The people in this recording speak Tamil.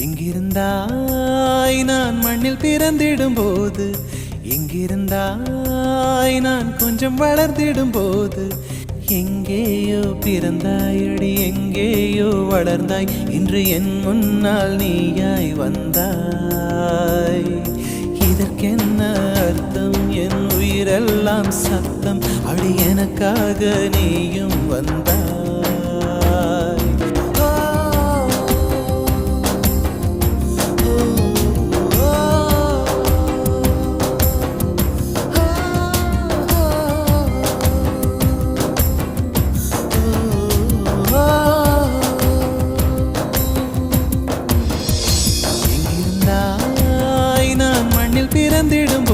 எங்கிருந்தாய் நான் மண்ணில் பிறந்திடும் போது, எங்கிருந்தாய் நான் கொஞ்சம் வளர்ந்திடும் போது, எங்கேயோ பிறந்தாயடி எங்கேயோ வளர்ந்தாய், இன்று என் முன்னால் நீயாய் வந்தாய். இதற்கென்ன அர்த்தம்? என் உயிரெல்லாம் சத்தம், அடி எனக்காக நீயும் வந்தாய். பிறந்திடும்